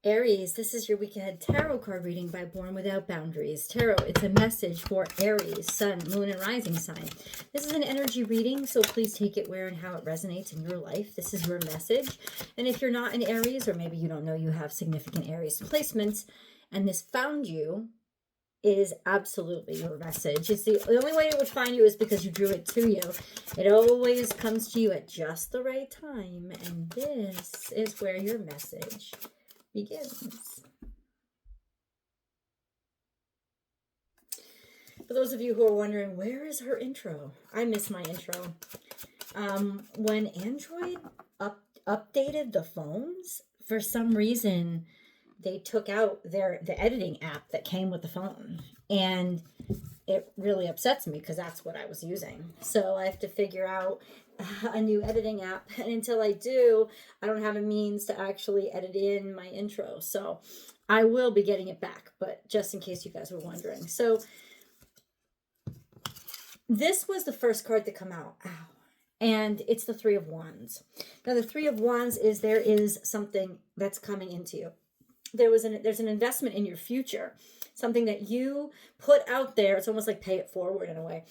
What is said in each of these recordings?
Aries, this is your week ahead tarot card reading by Born Without Boundaries. Tarot, it's a message for Aries, Sun, Moon, and Rising sign. This is an energy reading, so please take it where and how it resonates in your life. This is your message. And if you're not an Aries, or maybe you don't know you have significant Aries placements, and this found you, it is absolutely your message. It's the only way it would find you is because you drew it to you. It always comes to you at just the right time. And this is where your message begins. For those of you who are wondering, where is her intro? I miss my intro. When Android updated the phones, for some reason, they took out the editing app that came with the phone. And it really upsets me because that's what I was using. So I have to figure out a new editing app. And until I do, I don't have a means to actually edit in my intro. So I will be getting it back, but just in case you guys were wondering. So this was the first card to come out. Ow. And it's the Three of Wands. Now the Three of Wands is there is something that's coming into you. There's an investment in your future, something that you put out there. It's almost like pay it forward in a way.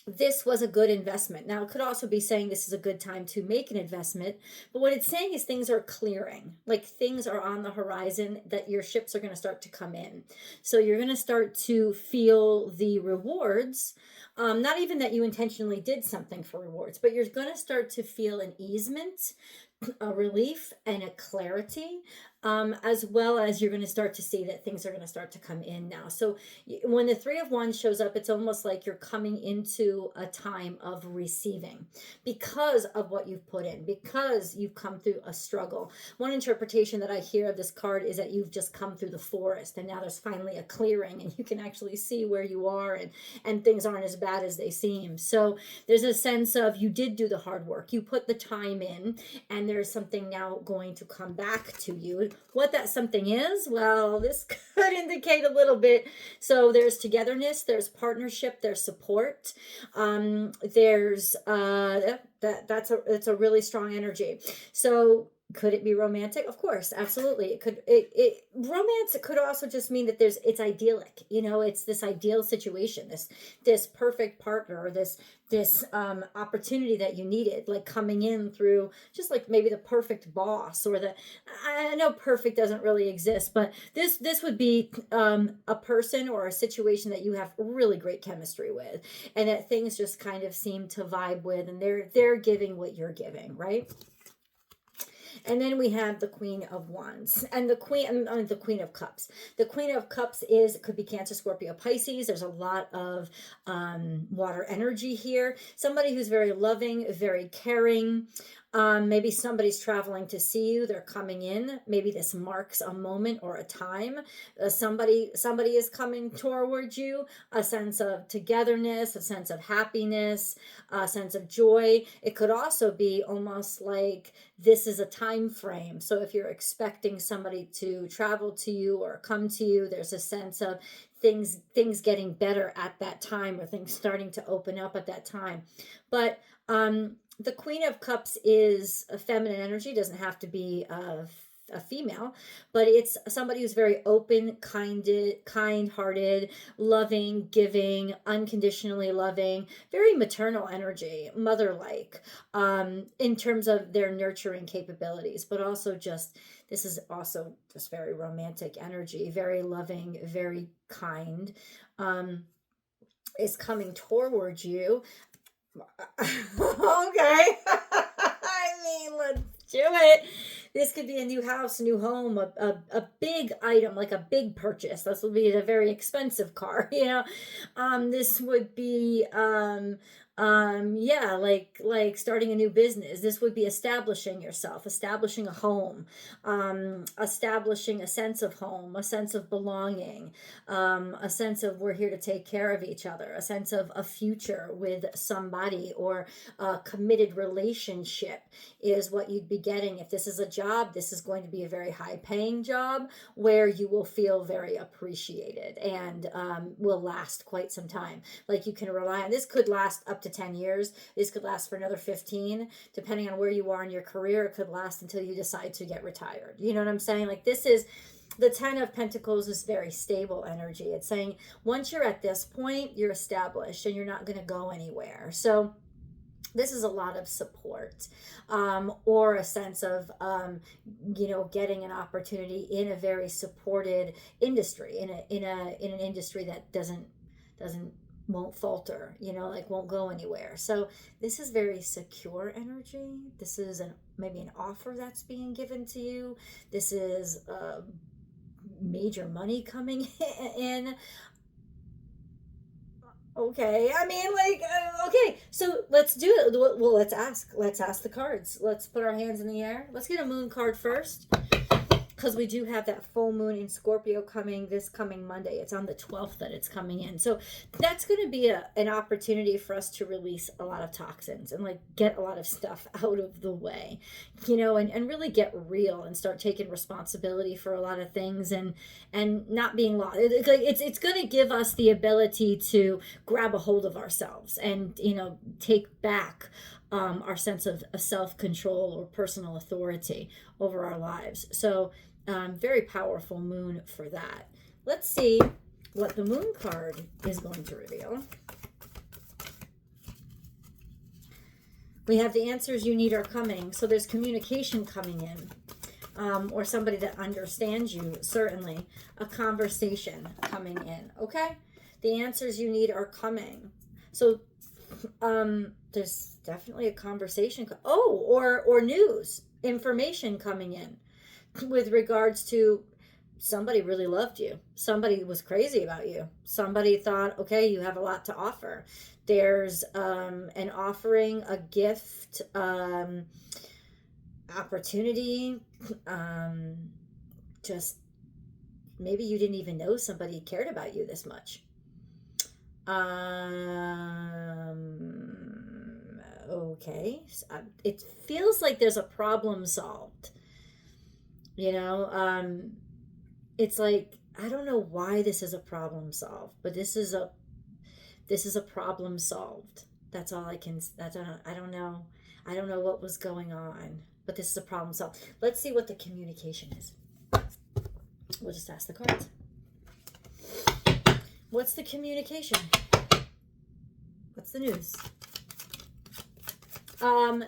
This was a good investment. Now, it could also be saying this is a good time to make an investment, but what it's saying is things are clearing, like things are on the horizon, that your ships are going to start to come in. So you're going to start to feel the rewards. Not even that you intentionally did something for rewards, but you're going to start to feel an easement, a relief, and a clarity, as well as you're going to start to see that things are going to start to come in now. So when the Three of Wands shows up, it's almost like you're coming into a time of receiving because of what you've put in, because you've come through a struggle. One interpretation that I hear of this card is that you've just come through the forest and now there's finally a clearing and you can actually see where you are, and things aren't as bad as they seem. So there's a sense of you did do the hard work, you put the time in, and there's something now going to come back to you. What that something is, well, this could indicate a little bit. So there's togetherness, there's partnership, there's support. There's it's a really strong energy. So could it be romantic? Of course, absolutely. It could. Romance could also just mean that it's idyllic. You know, it's this ideal situation, this perfect partner, or this opportunity that you needed, like coming in through just like maybe the perfect boss, or I know perfect doesn't really exist, but this would be a person or a situation that you have really great chemistry with, and that things just kind of seem to vibe with, and they're giving what you're giving, right? And then we have the Queen of Wands and the Queen of Cups. The Queen of Cups could be Cancer, Scorpio, Pisces. There's a lot of water energy here. Somebody who's very loving, very caring. Maybe somebody's traveling to see you. They're coming in. Maybe this marks a moment or a time. Somebody is coming towards you. A sense of togetherness, a sense of happiness, a sense of joy. It could also be almost like this is a time frame. So if you're expecting somebody to travel to you or come to you, there's a sense of things getting better at that time, or things starting to open up at that time. But the Queen of Cups is a feminine energy. Doesn't have to be a female, but it's somebody who's very open, kind-hearted, loving, giving, unconditionally loving, very maternal energy, mother-like, in terms of their nurturing capabilities, but also this is also just very romantic energy, very loving, very kind, is coming towards you. Okay. I mean, let's do it. This could be a new house, new home, a big item, like a big purchase. This would be a very expensive car, you know. This would be like starting a new business. This would be establishing yourself, establishing a home, establishing a sense of home, a sense of belonging, a sense of we're here to take care of each other, a sense of a future with somebody, or a committed relationship is what you'd be getting. If this is a job, this is going to be a very high paying job where you will feel very appreciated and will last quite some time. Like you can rely on, this could last up to to 10 years. This could last for another 15. Depending on where you are in your career, it could last until you decide to get retired. You know what I'm saying? Like, this is, the 10 of Pentacles is very stable energy. It's saying once you're at this point, you're established and you're not going to go anywhere. So this is a lot of support, or a sense of, getting an opportunity in a very supported industry, in an industry that won't falter, like won't go anywhere. So this is very secure energy. This is maybe an offer that's being given to you. This is major money coming in. Okay, I mean, like, okay, so let's do it. Well, let's ask the cards. Let's put our hands in the air. Let's get a moon card first, because we do have that full moon in Scorpio this coming Monday. It's on the 12th that it's coming in. So that's going to be an opportunity for us to release a lot of toxins and like get a lot of stuff out of the way, and really get real and start taking responsibility for a lot of things and not being lost. It's going to give us the ability to grab a hold of ourselves and, take back our sense of self-control or personal authority over our lives. So very powerful moon for that. Let's see what the moon card is going to reveal. We have the answers you need are coming. So there's communication coming in, or somebody that understands you, certainly. A conversation coming in, okay? The answers you need are coming. So there's definitely a conversation. Or news, information coming in with regards to somebody really loved you. Somebody was crazy about you. Somebody thought, okay, you have a lot to offer. There's an offering, a gift, opportunity. Just maybe you didn't even know somebody cared about you this much. Okay. It feels like there's a problem solved. It's like, I don't know why this is a problem solved, but this is a problem solved. That's all I don't know. I don't know what was going on, but this is a problem solved. Let's see what the communication is. We'll just ask the cards. What's the communication? What's the news?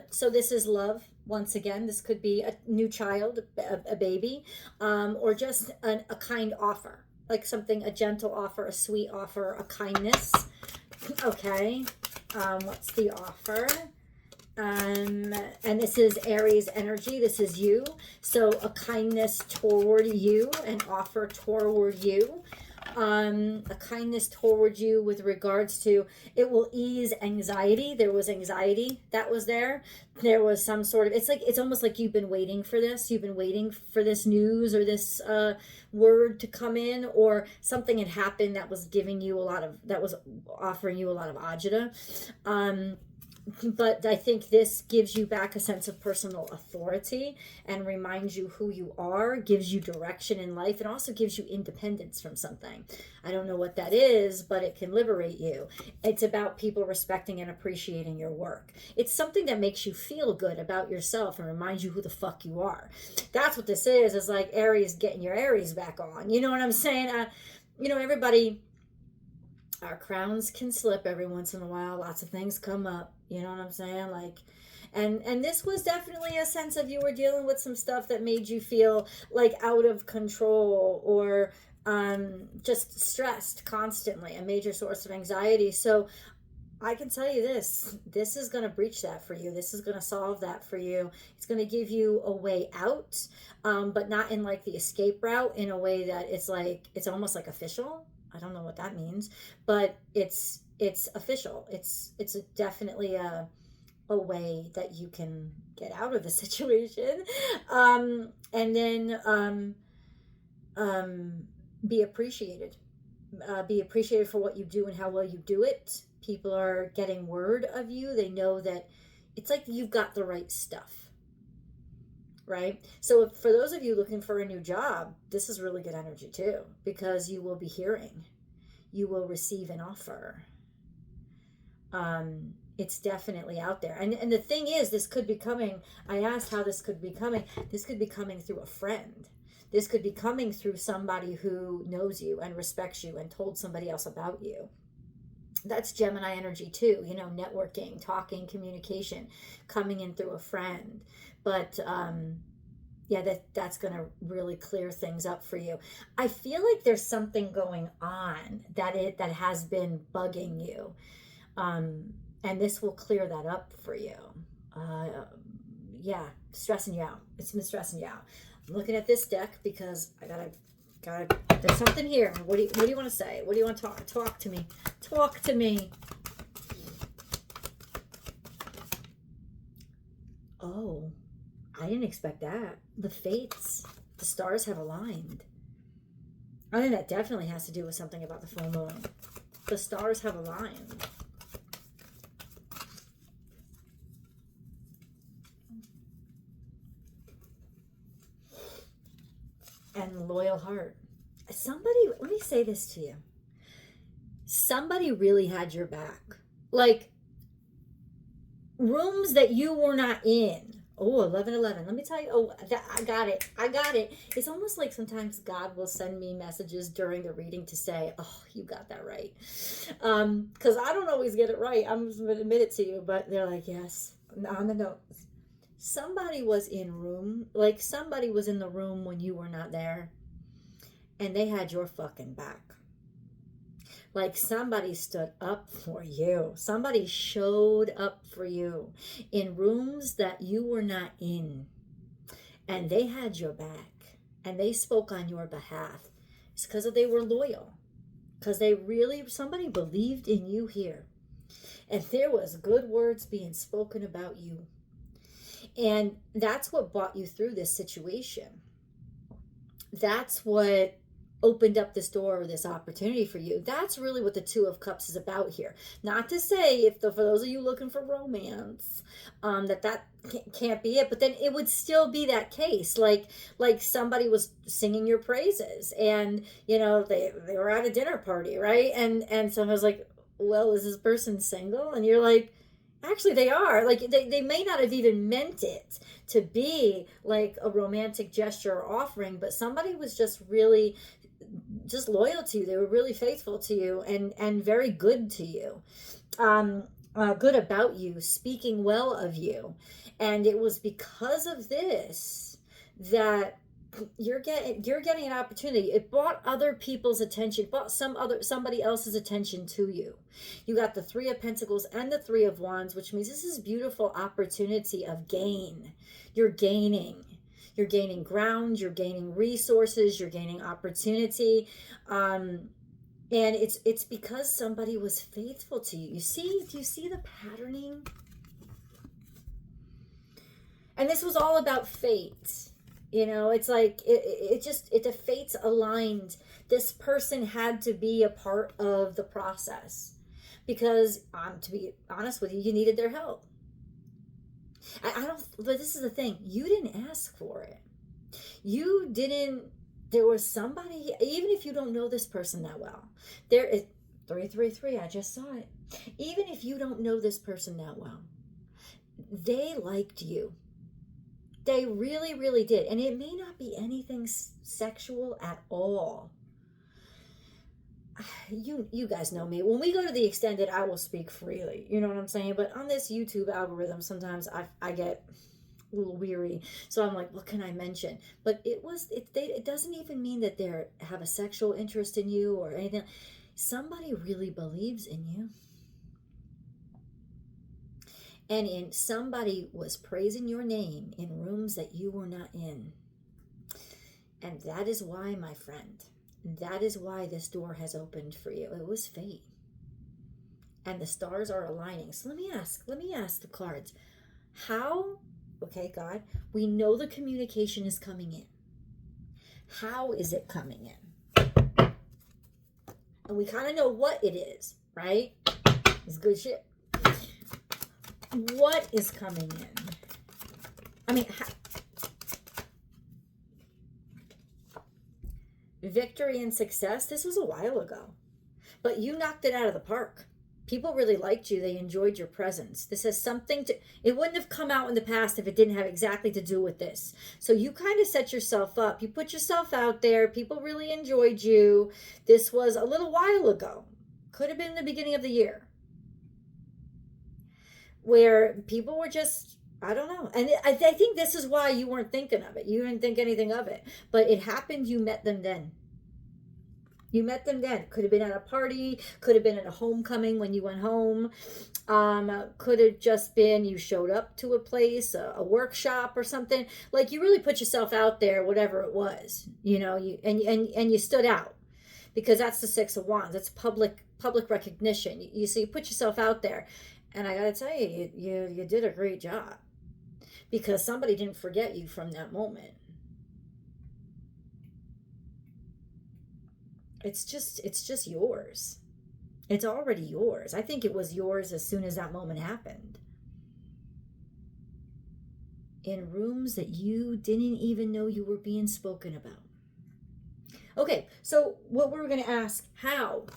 So this is love. Once again, this could be a new child, a baby, or just a kind offer, like something, a gentle offer, a sweet offer, a kindness. Okay. What's the offer? And this is Aries energy. This is you. So a kindness toward you, an offer toward you. A kindness toward you with regards to, it will ease anxiety. There was anxiety that was there. There was some sort of, it's almost like you've been waiting for this. You've been waiting for this news or this word to come in, or something had happened that was giving you that was offering you a lot of agita. But I think this gives you back a sense of personal authority and reminds you who you are, gives you direction in life, and also gives you independence from something. I don't know what that is, but it can liberate you. It's about people respecting and appreciating your work. It's something that makes you feel good about yourself and reminds you who the fuck you are. That's what this is. It's like Aries, getting your Aries back on. You know what I'm saying? Everybody, our crowns can slip every once in a while. Lots of things come up. You know what I'm saying? Like, and this was definitely a sense of you were dealing with some stuff that made you feel like out of control or just stressed constantly, a major source of anxiety. So I can tell you this is going to breach that for you. This is going to solve that for you. It's going to give you a way out, but not in like the escape route, in a way that it's almost like official. I don't know what that means, but it's official. It's definitely a way that you can get out of the situation. And then be appreciated. Be appreciated for what you do and how well you do it. People are getting word of you. They know that it's like you've got the right stuff. Right? So for those of you looking for a new job, this is really good energy too, because you will be hearing. You will receive an offer. It's definitely out there. And the thing is, this could be coming. I asked how this could be coming. This could be coming through a friend. This could be coming through somebody who knows you and respects you and told somebody else about you. That's Gemini energy too, you know, networking, talking, communication, coming in through a friend. But yeah, that's going to really clear things up for you. I feel like there's something going on that has been bugging you. And this will clear that up for you. Yeah, stressing you out. It's been stressing you out. I'm looking at this deck because I gotta. There's something here. What do you want to say? What do you want to talk to me? Talk to me. Oh, I didn't expect that. The fates, the stars have aligned. I think that definitely has to do with something about the full moon. The stars have aligned. And loyal heart. Somebody, let me say this to you. Somebody really had your back. Like, rooms that you were not in. Oh, 11:11. Let me tell you. Oh, I got it. I got it. It's almost like sometimes God will send me messages during the reading to say, oh, you got that right. Because I don't always get it right. I'm just going to admit it to you. But they're like, yes, on the notes. Somebody was in somebody was in the room when you were not there, and they had your fucking back. Like somebody stood up for you. Somebody showed up for you in rooms that you were not in, and they had your back, and they spoke on your behalf. It's because they were loyal, because somebody believed in you here, and there was good words being spoken about you. And that's what brought you through this situation. That's what opened up this door or this opportunity for you. That's really what the Two of Cups is about here. Not to say, for those of you looking for romance, that can't be it, but then it would still be that case. Like somebody was singing your praises, and you know they were at a dinner party, right? And someone was like, well, is this person single? And you're like, actually, they are. Like, they may not have even meant it to be like a romantic gesture or offering, but somebody was just really just loyal to you. They were really faithful to you and very good to you. Good about you, speaking well of you. And it was because of this that you're getting an opportunity. It brought other people's attention, brought somebody else's attention to you. You got the Three of Pentacles and the Three of Wands, which means this is beautiful opportunity of gain. You're gaining ground, you're gaining resources, you're gaining opportunity. And it's because somebody was faithful to you. Do you see the patterning? And this was all about fate. You know, it's like the fates aligned. This person had to be a part of the process because, to be honest with you, you needed their help. But this is the thing. You didn't ask for it. There was somebody, even if you don't know this person that well, there is 333. I just saw it. Even if you don't know this person that well, they liked you. They really, really did. And it may not be anything sexual at all. You guys know me. When we go to the extended, I will speak freely. You know what I'm saying? But on this YouTube algorithm, sometimes I get a little weary. So I'm like, what can I mention? But it doesn't even mean that they have a sexual interest in you or anything. Somebody really believes in you. And somebody was praising your name in rooms that you were not in. And that is why, my friend, that is why this door has opened for you. It was fate. And the stars are aligning. So let me ask the cards. How, okay, God, we know the communication is coming in. How is it coming in? And we kind of know what it is, right? It's good shit. What is coming in? I mean, victory and success, this was a while ago. But you knocked it out of the park. People really liked you. They enjoyed your presence. This has something to, it wouldn't have come out in the past if it didn't have exactly to do with this. So you kind of set yourself up. You put yourself out there. People really enjoyed you. This was a little while ago. Could have been the beginning of the year, where people were just, I don't know. And I think this is why you weren't thinking of it. You didn't think anything of it. But it happened. You met them then. You met them then. Could have been at a party. Could have been at a homecoming when you went home. Could have just been you showed up to a place, a workshop or something. Like you really put yourself out there, whatever it was. You know, and you stood out, because that's the Six of Wands. It's public recognition. So you put yourself out there, and I gotta tell you, you did a great job, because somebody didn't forget you from that moment. It's just yours. It's already yours. I think it was yours as soon as that moment happened. In rooms that you didn't even know you were being spoken about. Okay, so what we're going to ask, how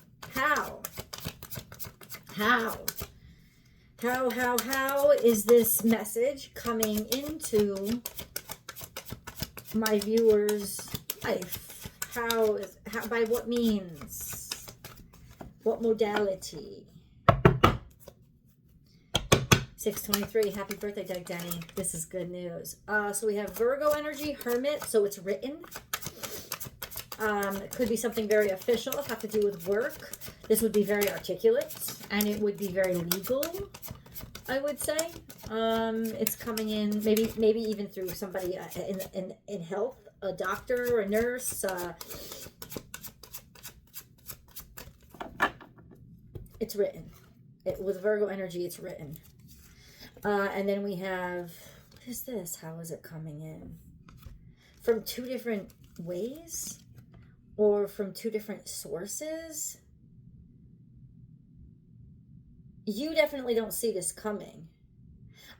is this message coming into my viewer's life? How, by what means? What modality? 623, happy birthday, Doug Denny. This is good news. So we have Virgo energy, Hermit, so it's written. It could be something very official, have to do with work. This would be very articulate, and it would be very legal, I would say. It's coming in, maybe even through somebody in health, a doctor, a nurse. It's written. With Virgo energy, it's written. And then we have, what is this? How is it coming in? From two different ways? Or from two different sources? You definitely don't see this coming.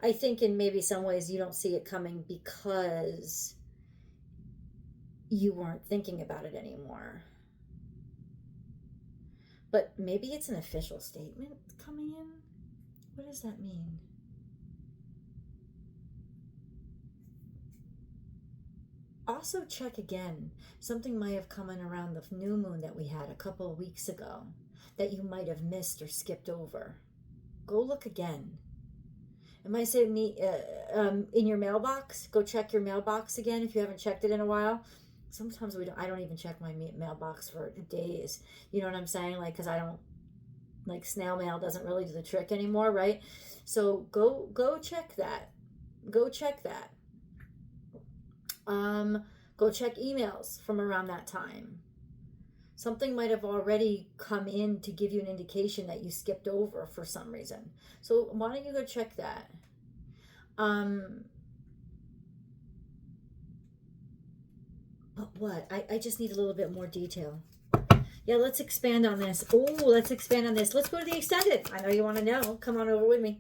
I think in maybe some ways you don't see it coming because you weren't thinking about it anymore. But maybe it's an official statement coming in. What does that mean? Also check again. Something might have come in around the new moon that we had a couple of weeks ago that you might have missed or skipped over. Go look again. It might say in your mailbox. Go check your mailbox again if you haven't checked it in a while. Sometimes I don't even check my mailbox for days. You know what I'm saying? Like, because I don't, like, snail mail doesn't really do the trick anymore, right? So go check that. Go check that. Go check emails from around that time. Something might have already come in to give you an indication that you skipped over for some reason. So why don't you go check that? But what? I just need a little bit more detail. Yeah, let's expand on this. Oh, let's expand on this. Let's go to the extended. I know you want to know. Come on over with me.